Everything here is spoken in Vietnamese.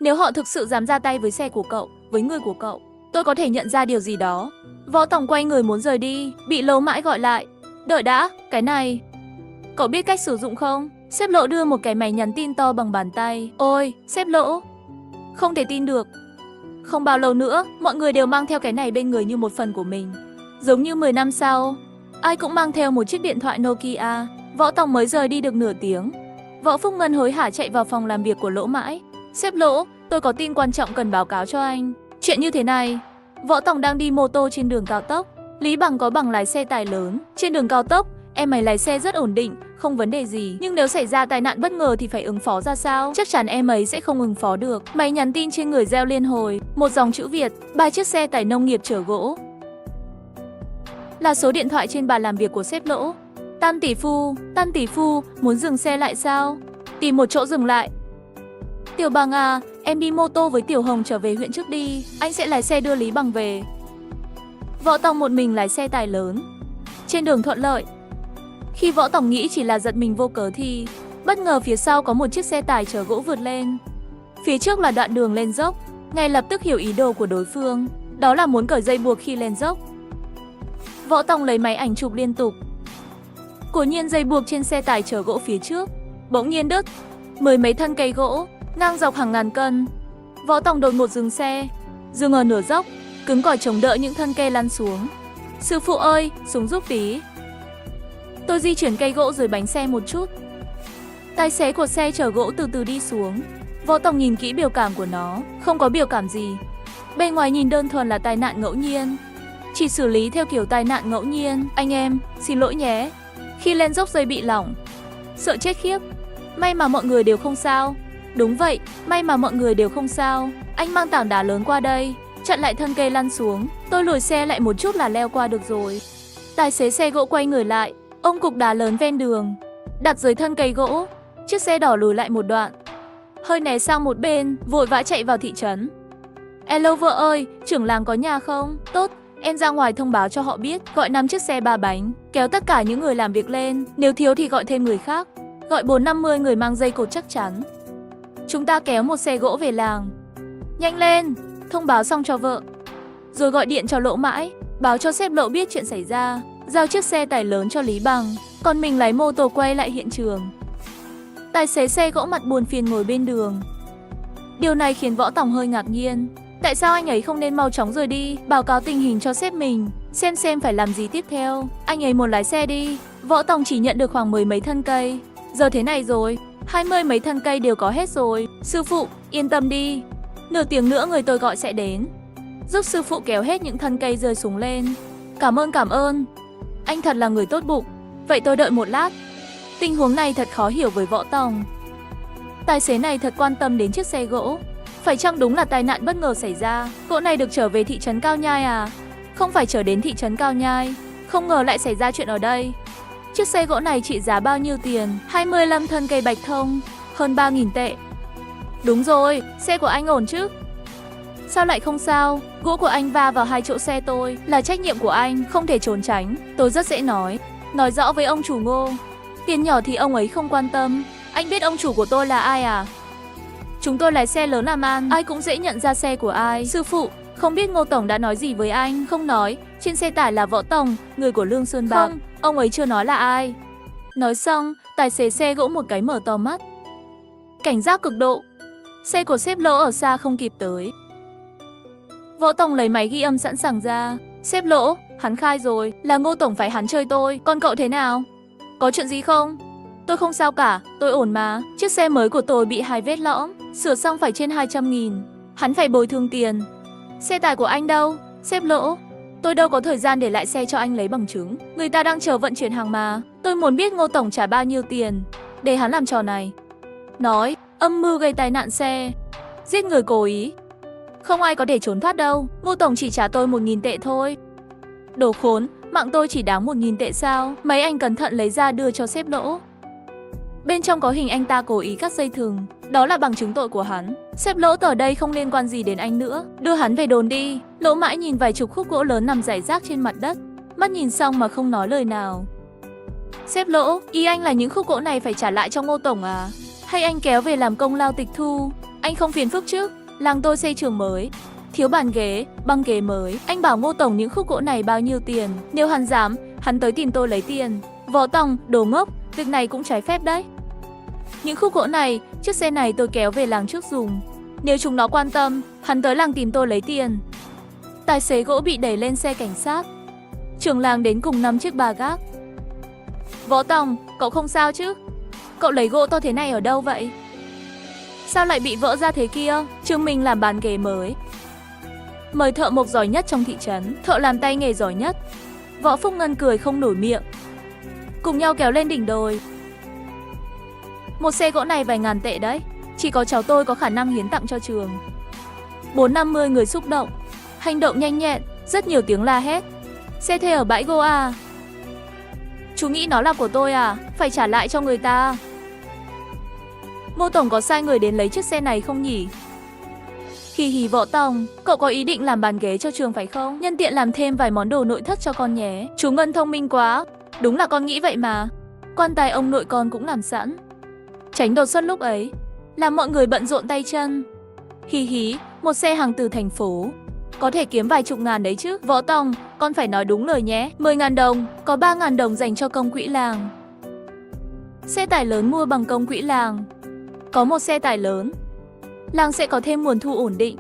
Nếu họ thực sự dám ra tay với xe của cậu, với người của cậu, tôi có thể nhận ra điều gì đó. Võ Tòng quay người muốn rời đi, bị Lỗ Mãi gọi lại. Đợi đã, cái này. Cậu biết cách sử dụng không? Sếp Lỗ đưa một cái máy nhắn tin to bằng bàn tay. Ôi, sếp Lỗ. Không thể tin được. Không bao lâu nữa, mọi người đều mang theo cái này bên người như một phần của mình. Giống như 10 năm sau, ai cũng mang theo một chiếc điện thoại Nokia. Võ Tòng mới rời đi được nửa tiếng. Võ Phúc Ngân hối hả chạy vào phòng làm việc của Lỗ Mãi. Sếp Lỗ, tôi có tin quan trọng cần báo cáo cho anh. Chuyện như thế này, Võ Tòng đang đi mô tô trên đường cao tốc. Lý Bằng có bằng lái xe tải lớn. Trên đường cao tốc, em ấy lái xe rất ổn định, không vấn đề gì. Nhưng nếu xảy ra tai nạn bất ngờ thì phải ứng phó ra sao? Chắc chắn em ấy sẽ không ứng phó được. Máy nhắn tin trên người reo liên hồi. Một dòng chữ Việt, 3 chiếc xe tải nông nghiệp chở gỗ. Là số điện thoại trên bàn làm việc của sếp Lỗ. Tam tỷ phu, muốn dừng xe lại sao? Tìm một chỗ dừng lại. Tiểu Bằng à, em đi mô tô với Tiểu Hồng trở về huyện trước đi, anh sẽ lái xe đưa Lý Bằng về. Võ Tòng một mình lái xe tải lớn. Trên đường thuận lợi. Khi Võ Tòng nghĩ chỉ là giật mình vô cớ thì bất ngờ phía sau có một chiếc xe tải chở gỗ vượt lên. Phía trước là đoạn đường lên dốc. Ngay lập tức hiểu ý đồ của đối phương, đó là muốn cởi dây buộc khi lên dốc. Võ Tòng lấy máy ảnh chụp liên tục. Quả nhiên dây buộc trên xe tải chở gỗ phía trước bỗng nhiên đứt, 10 mấy thân cây gỗ ngang dọc hàng ngàn cân. Võ Tòng đột ngột dừng xe, dừng ở nửa dốc, cứng cỏi chống đỡ những thân cây lăn xuống. Sư phụ ơi, xuống giúp tí. Tôi di chuyển cây gỗ dưới bánh xe một chút. Tài xế của xe chở gỗ từ từ đi xuống. Võ Tòng nhìn kỹ biểu cảm của nó, không có biểu cảm gì. Bên ngoài nhìn đơn thuần là tai nạn ngẫu nhiên. Chỉ xử lý theo kiểu tai nạn ngẫu nhiên. Anh em, xin lỗi nhé. Khi lên dốc dây bị lỏng. Sợ chết khiếp. May mà mọi người đều không sao. Đúng vậy, may mà mọi người đều không sao. Anh mang tảng đá lớn qua đây, chặn lại thân cây lăn xuống. Tôi lùi xe lại một chút là leo qua được rồi. Tài xế xe gỗ quay người lại, ôm cục đá lớn ven đường, đặt dưới thân cây gỗ. Chiếc xe đỏ lùi lại một đoạn, hơi né sang một bên, vội vã chạy vào thị trấn. Alo vợ ơi, trưởng làng có nhà không? Tốt, em ra ngoài thông báo cho họ biết. Gọi 5 chiếc xe 3 bánh, kéo tất cả những người làm việc lên. Nếu thiếu thì gọi thêm người khác. Gọi 4-50 người mang dây cột chắc chắn. Chúng ta kéo một xe gỗ về làng. Nhanh lên, thông báo xong cho vợ. Rồi gọi điện cho Lỗ Mãi, báo cho sếp Lỗ biết chuyện xảy ra. Giao chiếc xe tải lớn cho Lý Bằng, còn mình lái mô tô quay lại hiện trường. Tài xế xe gỗ mặt buồn phiền ngồi bên đường. Điều này khiến Võ Tòng hơi ngạc nhiên. Tại sao anh ấy không nên mau chóng rời đi, báo cáo tình hình cho sếp mình, xem phải làm gì tiếp theo. Anh ấy muốn lái xe đi. Võ Tòng chỉ nhận được khoảng 10 mấy thân cây. Giờ thế này rồi, 20 mấy thân cây đều có hết rồi. Sư phụ, yên tâm đi. Nửa tiếng nữa người tôi gọi sẽ đến, giúp sư phụ kéo hết những thân cây rơi xuống lên. Cảm ơn. Anh thật là người tốt bụng. Vậy tôi đợi một lát. Tình huống này thật khó hiểu với Võ Tòng. Tài xế này thật quan tâm đến chiếc xe gỗ. Phải chăng đúng là tai nạn bất ngờ xảy ra? Gỗ này được chở về thị trấn Cao Nhai à? Không phải chở đến thị trấn Cao Nhai. Không ngờ lại xảy ra chuyện ở đây. Chiếc xe gỗ này trị giá bao nhiêu tiền? 25 thân cây bạch thông, hơn 3.000 tệ. Đúng rồi, xe của anh ổn chứ? Sao lại không sao? Gỗ của anh va vào 2 chỗ xe tôi, là trách nhiệm của anh, không thể trốn tránh. Tôi rất dễ nói rõ với ông chủ Ngô. Tiền nhỏ thì ông ấy không quan tâm. Anh biết ông chủ của tôi là ai à? Chúng tôi lái xe lớn làm ăn, ai cũng dễ nhận ra xe của ai. Sư phụ, không biết Ngô Tổng đã nói gì với anh? Không nói, trên xe tải là Võ Tòng, người của Lương Sơn Bạc. Không, ông ấy chưa nói là ai. Nói xong, tài xế xe gỗ một cái mở to mắt. Cảnh giác cực độ. Xe của sếp Lỗ ở xa không kịp tới. Võ Tòng lấy máy ghi âm sẵn sàng ra. Sếp Lỗ, hắn khai rồi, là Ngô Tổng phải hắn chơi tôi. Còn cậu thế nào? Có chuyện gì không? Tôi không sao cả, tôi ổn mà. Chiếc xe mới của tôi bị 2 vết lõm, sửa xong phải trên 200.000. Hắn phải bồi thường tiền. Xe tải của anh đâu? Sếp Lỗ, tôi đâu có thời gian để lại xe cho anh lấy bằng chứng. Người ta đang chờ vận chuyển hàng mà. Tôi muốn biết Ngô Tổng trả bao nhiêu tiền để hắn làm trò này. Nói, âm mưu gây tai nạn xe, giết người cố ý. Không ai có thể trốn thoát đâu. Ngô Tổng chỉ trả tôi 1.000 tệ thôi. Đồ khốn, mạng tôi chỉ đáng 1.000 tệ sao? Mấy anh cẩn thận lấy ra đưa cho sếp Lỗ. Bên trong có hình anh ta cố ý cắt dây thừng. Đó là bằng chứng tội của hắn. Sếp Lỗ ở đây không liên quan gì đến anh nữa. Đưa hắn về đồn đi. Lỗ Mãi nhìn vài chục khúc gỗ lớn nằm rải rác trên mặt đất, mắt nhìn xong mà không nói lời nào. Sếp Lỗ, ý anh là những khúc gỗ này phải trả lại cho Ngô Tổng à? Hay anh kéo về làm công lao tịch thu? Anh không phiền phức chứ? Làng tôi xây trường mới, thiếu bàn ghế, băng ghế mới. Anh bảo Ngô tổng những khúc gỗ này bao nhiêu tiền? Nếu hắn dám, hắn tới tìm tôi lấy tiền. Võ Tòng, đồ ngốc, việc này cũng trái phép đấy. Những khúc gỗ này, chiếc xe này tôi kéo về làng trước dùng. Nếu chúng nó quan tâm, hắn tới làng tìm tôi lấy tiền. Tài xế gỗ bị đẩy lên xe cảnh sát. Trưởng làng đến cùng 5 chiếc bà gác. Võ Tòng, cậu không sao chứ? Cậu lấy gỗ to thế này ở đâu vậy? Sao lại bị vỡ ra thế kia? Trương Minh làm bàn ghế mới. Mời thợ mộc giỏi nhất trong thị trấn, thợ làm tay nghề giỏi nhất. Võ Phúc Ngân cười không nổi miệng. Cùng nhau kéo lên đỉnh đồi. Một xe gỗ này vài ngàn tệ đấy. Chỉ có cháu tôi có khả năng hiến tặng cho trường. 450 người xúc động. Hành động nhanh nhẹn, rất nhiều tiếng la hét. Xe thuê ở bãi gỗ à? Chú nghĩ nó là của tôi à? Phải trả lại cho người ta. Ngô tổng có sai người đến lấy chiếc xe này không nhỉ? Hì hì Võ Tòng, cậu có ý định làm bàn ghế cho trường phải không? Nhân tiện làm thêm vài món đồ nội thất cho con nhé. Chú Ngân thông minh quá. Đúng là con nghĩ vậy mà. Quan tài ông nội con cũng làm sẵn. Tránh đột xuất lúc ấy, làm mọi người bận rộn tay chân. Hì hí, một xe hàng từ thành phố. Có thể kiếm vài chục ngàn đấy chứ. Võ Tòng, con phải nói đúng lời nhé. 10.000 đồng, có 3.000 đồng dành cho công quỹ làng. Xe tải lớn mua bằng công quỹ làng. Có một xe tải lớn, làng sẽ có thêm nguồn thu ổn định.